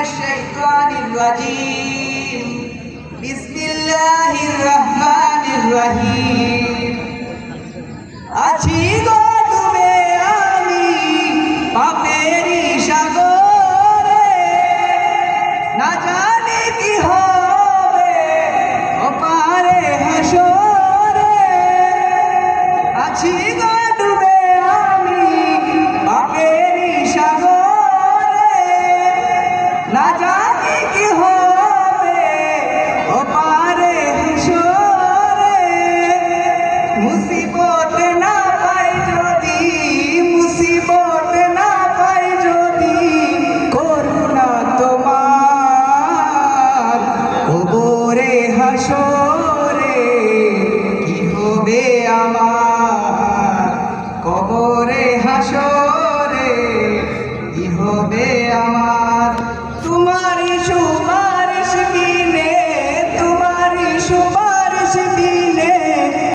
الشيطان الرجيم بسم الله الرحمن الرحيم আছি গো ডুবে আমি পাপেরই সাগরে না জানি কি হবে ওপারে হাসরে আছি গো ডুবে আমি পাপেরই সাগরে না জানি কি হবে